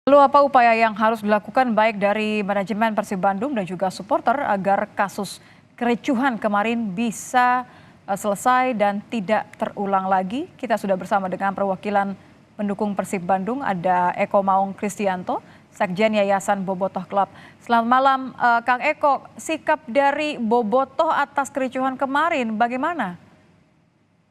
Lalu apa upaya yang harus dilakukan baik dari manajemen Persib Bandung dan juga supporter agar kasus kericuhan kemarin bisa selesai dan tidak terulang lagi? Kita sudah bersama dengan perwakilan pendukung Persib Bandung, ada Eko Maung Kristianto, Sekjen Yayasan Bobotoh Club. Selamat malam, Kang Eko. Sikap dari Bobotoh atas kericuhan kemarin bagaimana?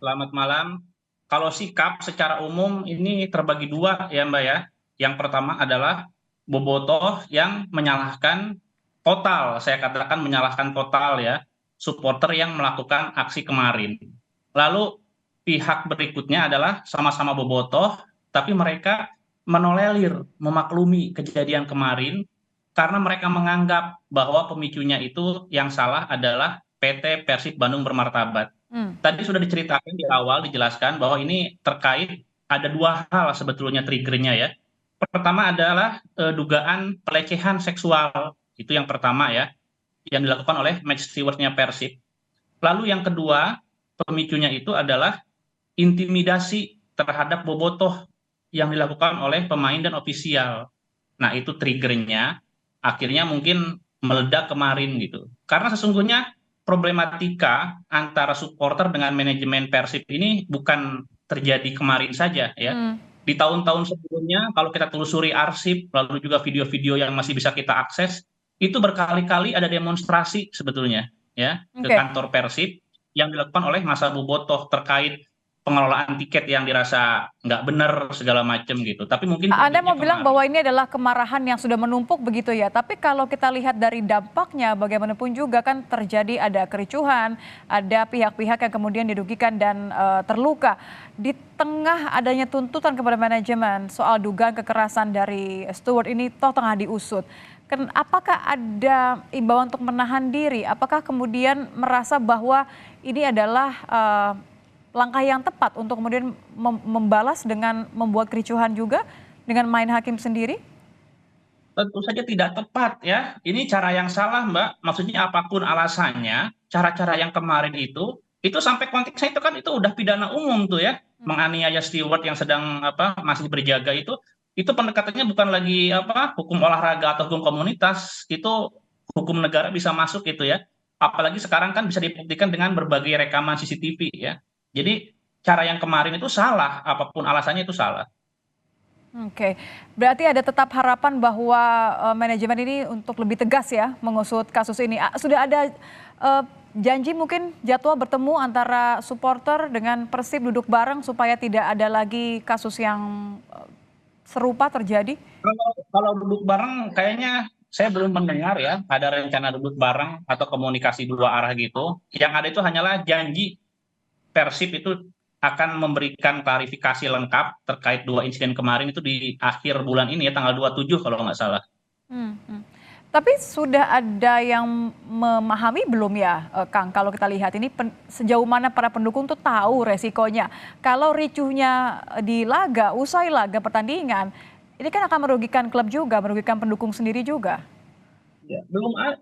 Selamat malam. Kalau sikap secara umum ini terbagi dua ya Mbak ya. Yang pertama adalah bobotoh yang menyalahkan total, saya katakan menyalahkan total ya, supporter yang melakukan aksi kemarin. Lalu pihak berikutnya adalah sama-sama bobotoh, tapi mereka menolerir, memaklumi kejadian kemarin karena mereka menganggap bahwa pemicunya itu yang salah adalah PT Persib Bandung Bermartabat. Hmm. Tadi sudah diceritakan di awal, dijelaskan bahwa ini terkait ada dua hal sebetulnya triggernya ya. Pertama adalah dugaan pelecehan seksual, itu yang pertama ya, yang dilakukan oleh match stewardnya Persib. Lalu yang kedua, pemicunya itu adalah intimidasi terhadap bobotoh yang dilakukan oleh pemain dan ofisial. Nah, itu triggernya akhirnya mungkin meledak kemarin gitu. Karena sesungguhnya problematika antara supporter dengan manajemen Persib ini bukan terjadi kemarin saja ya. Hmm. Di tahun-tahun sebelumnya kalau kita telusuri arsip lalu juga video-video yang masih bisa kita akses itu berkali-kali ada demonstrasi sebetulnya ya ke Oke. kantor Persib yang dilakukan oleh masa bobotoh terkait pengelolaan tiket yang dirasa nggak benar segala macam gitu. Tapi mungkin Anda triggernya mau bilang kemarin. bahwa ini adalah kemarahan yang sudah menumpuk begitu ya. Tapi kalau kita lihat dari dampaknya bagaimanapun juga kan terjadi ada kericuhan, ada pihak-pihak yang kemudian dirugikan dan terluka. Di tengah adanya tuntutan kepada manajemen soal dugaan kekerasan dari steward ini toh tengah diusut. Apakah ada imbauan untuk menahan diri? Apakah kemudian merasa bahwa ini adalah langkah yang tepat untuk kemudian membalas dengan membuat kericuhan juga dengan main hakim sendiri? Tentu saja tidak tepat ya. Ini cara yang salah, Mbak. Maksudnya apapun alasannya, cara-cara yang kemarin itu sampai konteksnya itu kan itu udah pidana umum tuh ya. Menganiaya steward yang sedang masih berjaga itu pendekatannya bukan lagi hukum olahraga atau hukum komunitas, itu hukum negara bisa masuk itu ya. Apalagi sekarang kan bisa dibuktikan dengan berbagai rekaman CCTV ya. Jadi cara yang kemarin itu salah, apapun alasannya itu salah. Oke, berarti ada tetap harapan bahwa manajemen ini untuk lebih tegas ya mengusut kasus ini. Sudah ada janji mungkin jadwal bertemu antara supporter dengan Persib duduk bareng supaya tidak ada lagi kasus yang serupa terjadi? Kalau duduk bareng kayaknya saya belum mendengar ya ada rencana duduk bareng atau komunikasi dua arah gitu. Yang ada itu hanyalah janji Persib itu akan memberikan klarifikasi lengkap terkait dua insiden kemarin itu di akhir bulan ini ya tanggal 27 kalau nggak salah. Hmm, hmm. Tapi sudah ada yang memahami belum ya, Kang? Kalau kita lihat ini sejauh mana para pendukung tuh tahu resikonya. Kalau ricuhnya di laga, usai laga pertandingan, ini kan akan merugikan klub juga, merugikan pendukung sendiri juga. Ya,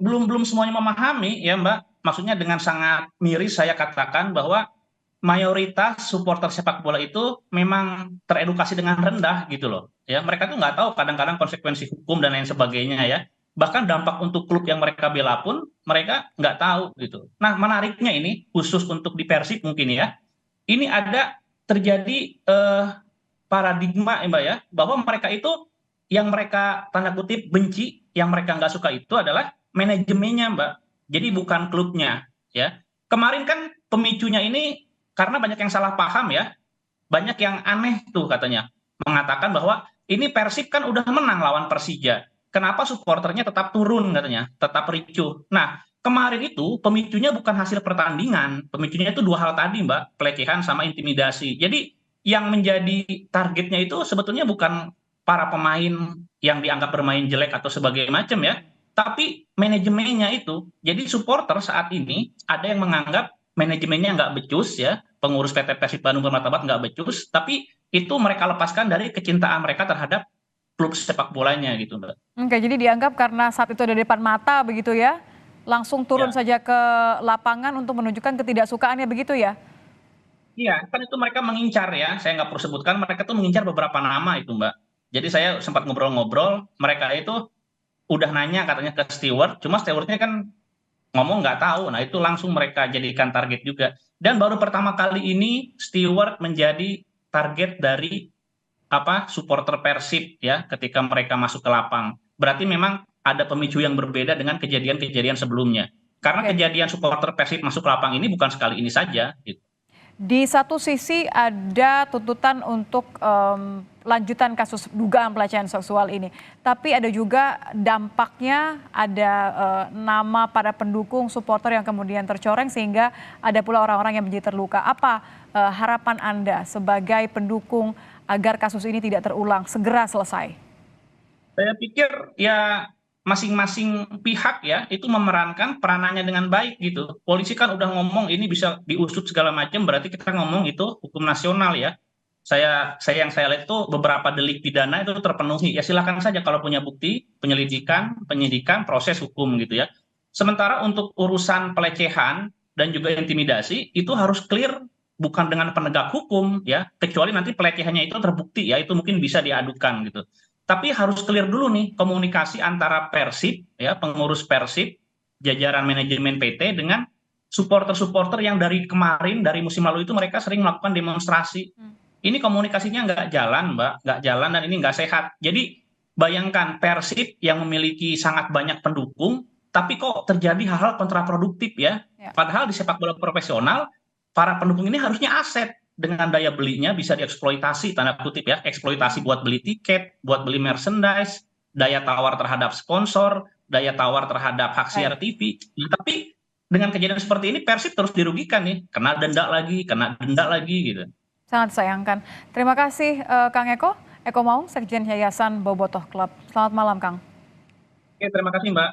belum semuanya memahami ya Mbak. Maksudnya dengan sangat miris saya katakan bahwa mayoritas supporter sepak bola itu memang teredukasi dengan rendah gitu loh. Ya, mereka tuh nggak tahu kadang-kadang konsekuensi hukum dan lain sebagainya ya. Bahkan dampak untuk klub yang mereka bela pun mereka nggak tahu gitu. Nah, menariknya ini khusus untuk di Persib mungkin ya. Ini ada terjadi paradigma ya Mbak ya, bahwa mereka itu yang mereka tanda kutip benci, yang mereka nggak suka itu adalah manajemennya Mbak. Jadi bukan klubnya ya. Kemarin kan pemicunya ini karena banyak yang salah paham ya, banyak yang aneh tuh katanya mengatakan bahwa ini Persib kan udah menang lawan Persija. Kenapa supporternya tetap turun katanya, tetap ricuh. Nah, kemarin itu pemicunya bukan hasil pertandingan, pemicunya itu dua hal tadi Mbak, pelecehan sama intimidasi. Jadi yang menjadi targetnya itu sebetulnya bukan para pemain yang dianggap bermain jelek atau sebagai macam ya, tapi manajemennya itu. Jadi supporter saat ini ada yang menganggap manajemennya nggak becus ya, pengurus PT Persib Bandung Bermartabat nggak becus, tapi itu mereka lepaskan dari kecintaan mereka terhadap klub sepak bolanya gitu Mbak. Oke, jadi dianggap karena saat itu ada di depan mata begitu ya, langsung turun Ya, saja ke lapangan untuk menunjukkan ketidaksukaannya begitu ya? iya kan itu mereka mengincar ya, saya nggak perlu sebutkan, mereka tuh mengincar beberapa nama itu Mbak. Jadi saya sempat ngobrol-ngobrol, mereka itu udah nanya katanya ke steward, cuma stewardnya kan ngomong nggak tahu. Nah itu langsung mereka jadikan target juga. Dan baru pertama kali ini steward menjadi target dari supporter Persib ya ketika mereka masuk ke lapang. Berarti memang ada pemicu yang berbeda dengan kejadian-kejadian sebelumnya. Karena Oke. kejadian supporter Persib masuk ke lapang ini bukan sekali ini saja, gitu. Di satu sisi ada tuntutan untuk lanjutan kasus dugaan pelecehan seksual ini, tapi ada juga dampaknya, ada nama para pendukung supporter yang kemudian tercoreng sehingga ada pula orang-orang yang menjadi terluka. Apa harapan Anda sebagai pendukung agar kasus ini tidak terulang, segera selesai? Saya pikir ya masing-masing pihak ya itu memerankan peranannya dengan baik gitu. Polisi kan udah ngomong ini bisa diusut segala macam, berarti kita ngomong itu hukum nasional ya. Yang saya lihat itu beberapa delik pidana itu terpenuhi. Ya silakan saja kalau punya bukti, penyelidikan, penyidikan, proses hukum gitu ya. Sementara untuk urusan pelecehan dan juga intimidasi itu harus clear bukan dengan penegak hukum ya, kecuali nanti pelecehannya itu terbukti ya, itu mungkin bisa diadukan gitu. Tapi harus clear dulu nih komunikasi antara Persib, ya pengurus Persib, jajaran manajemen PT dengan supporter-supporter yang dari kemarin, dari musim lalu itu mereka sering melakukan demonstrasi. Ini komunikasinya nggak jalan, Mbak, nggak jalan dan ini nggak sehat. Jadi bayangkan Persib yang memiliki sangat banyak pendukung, tapi kok terjadi hal-hal kontraproduktif ya. Ya. Padahal di sepak bola profesional, para pendukung ini harusnya aset dengan daya belinya bisa dieksploitasi, tanda kutip ya, eksploitasi buat beli tiket, buat beli merchandise, daya tawar terhadap sponsor, daya tawar terhadap hak siar Baik. TV. Nah, tapi dengan kejadian seperti ini Persib terus dirugikan nih, kena denda lagi gitu. Sangat sayangkan. Terima kasih Kang Eko Maung, Sekjen Yayasan Bobotoh Club. Selamat malam Kang. Oke, terima kasih Mbak.